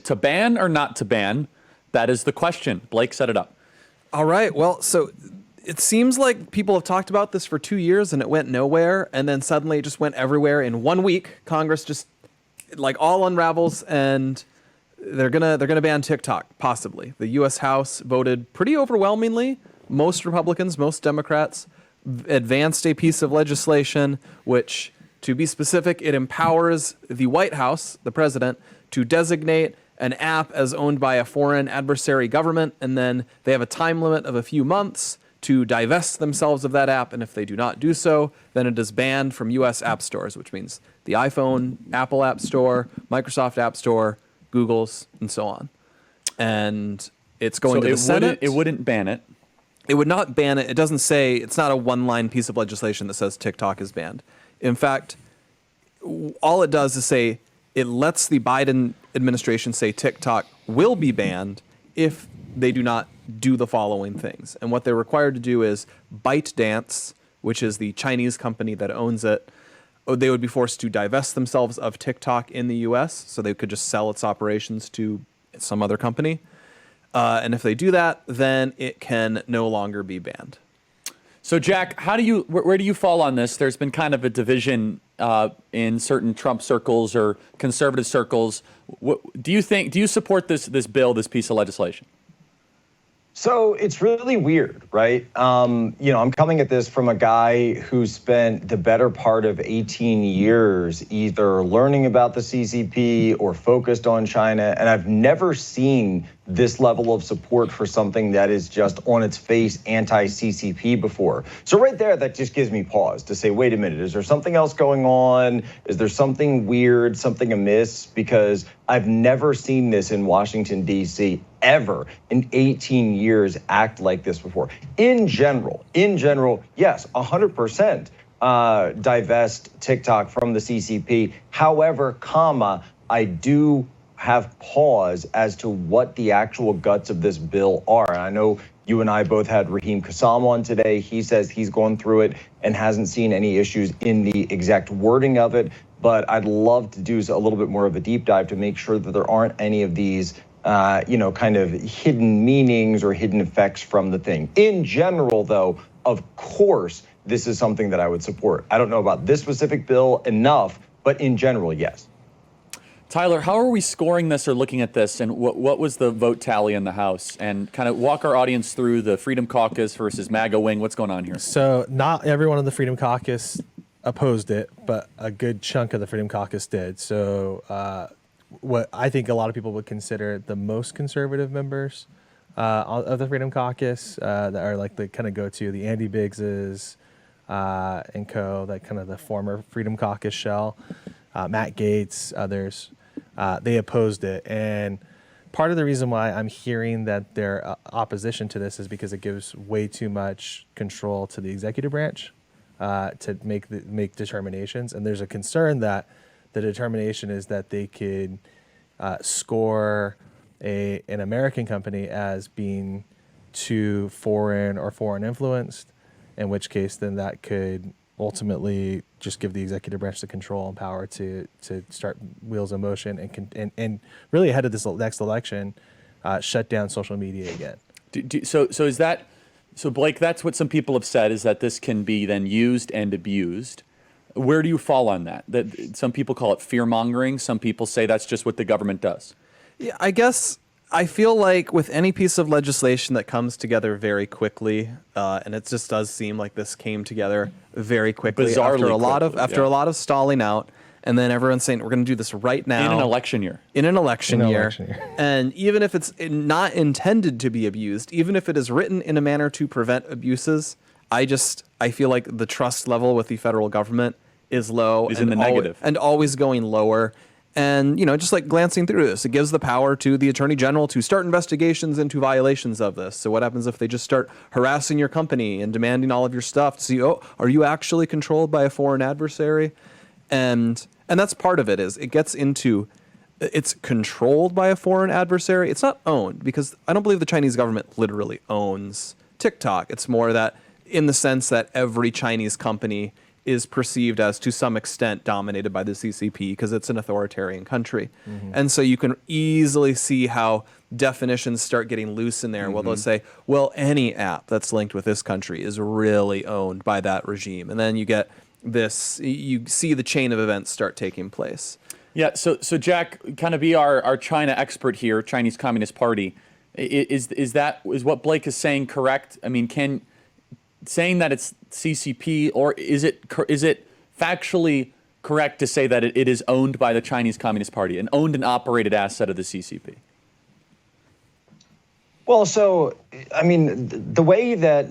to ban or not to ban? That is the question. Blake, set it up. All right. Well, so it seems like people have talked about this for 2 years and it went nowhere. And then suddenly it just went everywhere in 1 week. Congress just like all unravels and they're gonna ban TikTok, possibly. The U.S. House voted pretty overwhelmingly. Most Republicans, most Democrats advanced a piece of legislation which, to be specific, it empowers the White House, the president, to designate an app as owned by a foreign adversary government, and then they have a time limit of a few months to divest themselves of that app, and if they do not do so, then it is banned from U.S. app stores, which means the iPhone, Apple App Store, Microsoft App Store, Google's, and so on. And it's going to the Senate. It wouldn't ban it. It would not ban it. It doesn't say, it's not a one-line piece of legislation that says TikTok is banned. In fact, all it does is say it lets the Biden administration say TikTok will be banned if they do not do the following things. And what they're required to do is ByteDance, which is the Chinese company that owns it, they would be forced to divest themselves of TikTok in the U.S. so they could just sell its operations to some other company. And if they do that, then it can no longer be banned. So, Jack, where do you fall on this? There's been kind of a division in certain Trump circles or conservative circles. Do you support this bill, this piece of legislation? So it's really weird, right? I'm coming at this from a guy who spent the better part of 18 years either learning about the CCP or focused on China, and I've never seen this level of support for something that is just on its face anti-CCP before. So right there, that just gives me pause to say, wait a minute, is there something else going on? Is there something weird, something amiss? Because I've never seen this in Washington, D.C. ever in 18 years act like this before. In general, yes, 100% divest TikTok from the CCP. However, I do have pause as to what the actual guts of this bill are. And I know you and I both had Raheem Kassam on today. He says he's gone through it and hasn't seen any issues in the exact wording of it. But I'd love to do a little bit more of a deep dive to make sure that there aren't any of these, kind of hidden meanings or hidden effects from the thing. In general, though, of course, this is something that I would support. I don't know about this specific bill enough, but in general, yes. Tyler, how are we scoring this or looking at this, and what was the vote tally in the House? And kind of walk our audience through the Freedom Caucus versus MAGA wing. What's going on here? So not everyone in the Freedom Caucus opposed it, but a good chunk of the Freedom Caucus did. So what I think a lot of people would consider the most conservative members of the Freedom Caucus that are like the kind of go-to, the Andy Biggses and co, that kind of the former Freedom Caucus shell, Matt Gaetz, others. They opposed it, and part of the reason why I'm hearing that their opposition to this is because it gives way too much control to the executive branch to make determinations, and there's a concern that the determination is that they could score an American company as being too foreign or foreign influenced, in which case then that could ultimately just give the executive branch the control and power to start wheels in motion and really ahead of this next election, shut down social media again. So Blake, that's what some people have said, is that this can be then used and abused. Where do you fall on that? That some people call it fear mongering. Some people say that's just what the government does. Yeah, I guess I feel like with any piece of legislation that comes together very quickly, and it just does seem like this came together very quickly after a lot of stalling out, and then everyone's saying we're going to do this right now in an election year. And even if it's not intended to be abused, even if it is written in a manner to prevent abuses, I feel like the trust level with the federal government is low, is in the negative, and always going lower. And, just like glancing through this, it gives the power to the attorney general to start investigations into violations of this. So what happens if they just start harassing your company and demanding all of your stuff to see, are you actually controlled by a foreign adversary? And that's part of it, is it gets into, it's controlled by a foreign adversary. It's not owned, because I don't believe the Chinese government literally owns TikTok. It's more that in the sense that every Chinese company is perceived as, to some extent, dominated by the CCP because it's an authoritarian country. And so you can easily see how definitions start getting loose in there. Well, they'll say, well, any app that's linked with this country is really owned by that regime. And then you get this, you see the chain of events start taking place. Yeah, so Jack, kind of be our China expert here, Chinese Communist Party. Is what Blake is saying correct? I mean, saying that it's CCP, or is it factually correct to say that it is owned by the Chinese Communist Party, an owned and operated asset of the CCP? Well, so, I mean, the way that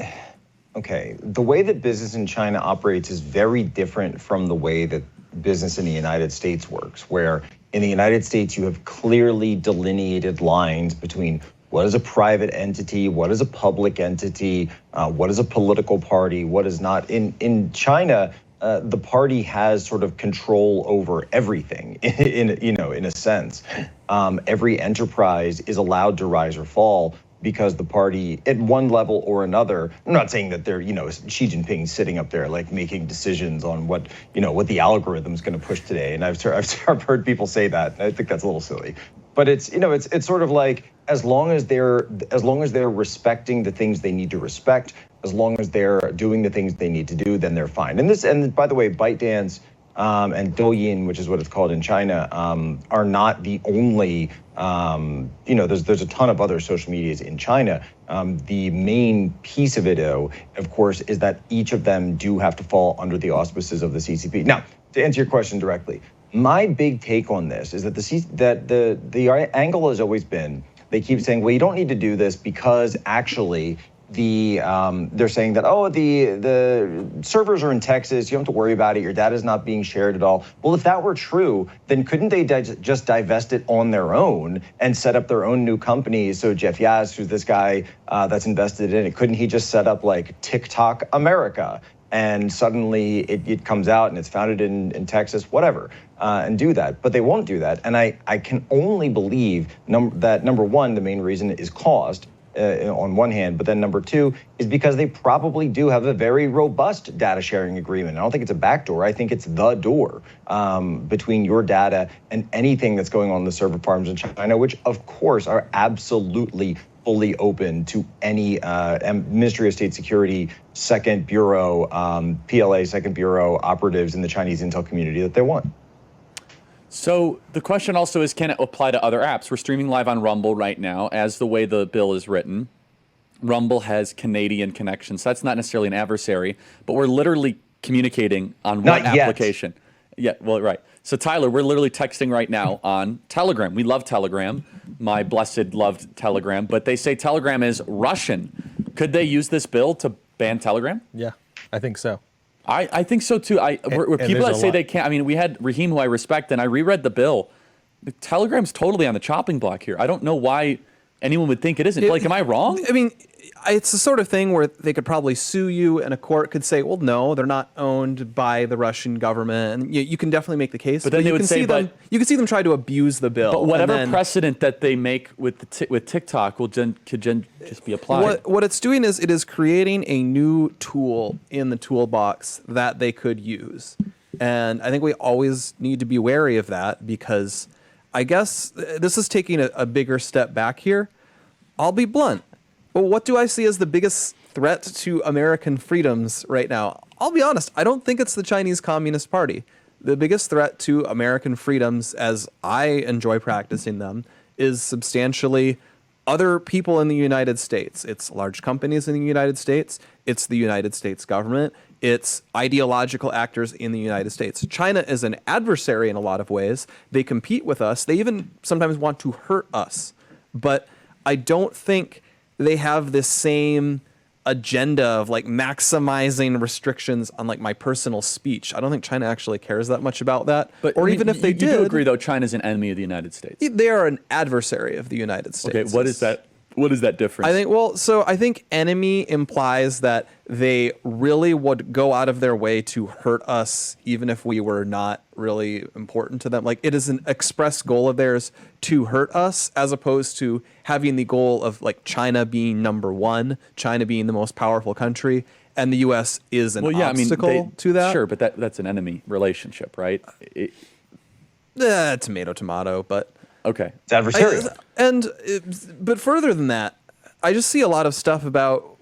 business in China operates is very different from the way that business in the United States works, where in the United States you have clearly delineated lines between what is a private entity, what is a public entity, what is a political party, what is not. In China, the party has sort of control over everything. In a sense, every enterprise is allowed to rise or fall because the party, at one level or another, I'm not saying that they're, Xi Jinping sitting up there like making decisions on what the algorithm's going to push today. And I've heard people say that, and I think that's a little silly. But it's sort of like, as long as they're respecting the things they need to respect, as long as they're doing the things they need to do, then they're fine. And by the way, ByteDance and Douyin, which is what it's called in China, are not the only. There's a ton of other social medias in China. The main piece of it, though, of course, is that each of them do have to fall under the auspices of the CCP. Now, to answer your question directly, my big take on this is that the angle has always been, they keep saying, well, you don't need to do this because actually they're saying that, the servers are in Texas, you don't have to worry about it, your data is not being shared at all. Well, if that were true, then couldn't they just divest it on their own and set up their own new companies? So Jeff Yazd, who's this guy that's invested in it, couldn't he just set up like TikTok America? And suddenly it comes out and it's founded in Texas, whatever, and do that. But they won't do that. And I can only believe that, number one, the main reason is cost on one hand, but then number two is because they probably do have a very robust data sharing agreement. I don't think it's a backdoor. I think it's the door between your data and anything that's going on in the server farms in China, which of course are absolutely fully open to any Ministry of State Security Second Bureau, PLA Second Bureau operatives in the Chinese intel community that they want. So the question also is, can it apply to other apps? We're streaming live on Rumble right now, as the way the bill is written. Rumble has Canadian connections. So that's not necessarily an adversary, but we're literally communicating on one application. Yeah, well, right. So Tyler, we're literally texting right now on Telegram. We love Telegram. My blessed loved Telegram, but they say Telegram is Russian. Could they use this bill to ban Telegram? Yeah, I think so. I think so too. Were people that say they can't. I mean, we had Raheem, who I respect, and I reread the bill. The Telegram's totally on the chopping block here. I don't know why anyone would think it isn't. Like, am I wrong? I mean, it's the sort of thing where they could probably sue you, and a court could say, well, no, they're not owned by the Russian government. And you can definitely make the case. But then they would say, you can see them try to abuse the bill. But whatever precedent that they make with TikTok could just be applied. What it's doing is it is creating a new tool in the toolbox that they could use. And I think we always need to be wary of that, because I guess this is taking a bigger step back here. I'll be blunt. But what do I see as the biggest threat to American freedoms right now? I'll be honest, I don't think it's the Chinese Communist Party. The biggest threat to American freedoms, as I enjoy practicing them, is substantially other people in the United States. It's large companies in the United States. It's the United States government. It's ideological actors in the United States. China is an adversary in a lot of ways. They compete with us. They even sometimes want to hurt us. But I don't think they have this same agenda of like maximizing restrictions on like my personal speech. I don't think China actually cares that much about that. But or even if they did, you do agree though, China's an enemy of the United States. They are an adversary of the United States. Okay, what is that? What is that difference? I think enemy implies that they really would go out of their way to hurt us, even if we were not really important to them. Like, it is an express goal of theirs to hurt us, as opposed to having the goal of like China being number one, China being the most powerful country, and the U.S. is an Well, yeah, obstacle to that. Sure, but that's an enemy relationship, right? Tomato, tomato, but Okay. It's adversarial. but further than that, I just see a lot of stuff about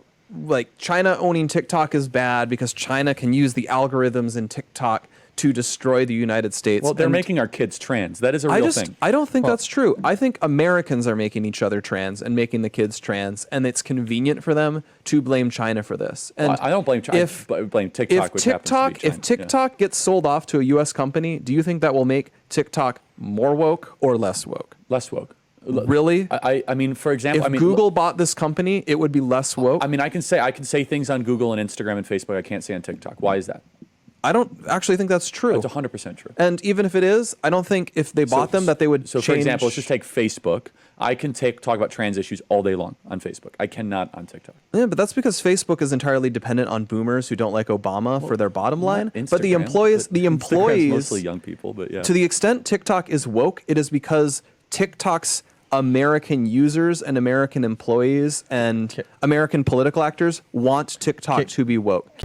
like China owning TikTok is bad because China can use the algorithms in TikTok to destroy the United States. Well, they're And making our kids trans. That is a real thing. I don't think that's true. I think Americans are making each other trans and making the kids trans, and it's convenient for them to blame China for this. And I don't blame China. I blame TikTok. If TikTok gets sold off to a U.S. company, do you think that will make TikTok more woke or less woke? Less woke. Really? I mean, for example, If Google bought this company, it would be less woke. I mean, I can say things on Google and Instagram and Facebook I can't say on TikTok. Why is that? I don't actually think that's true. It's 100% true. And even if it is, I don't think if they bought them that they would So, change. for example, let's just take Facebook. I can talk about trans issues all day long on Facebook. I cannot on TikTok. Yeah, but that's because Facebook is entirely dependent on boomers who don't like Obama for their bottom line. But the Instagram. employees, Instagram's mostly young people, but yeah. to the extent TikTok is woke, it is because TikTok's American users and American employees and American political actors want TikTok to be woke.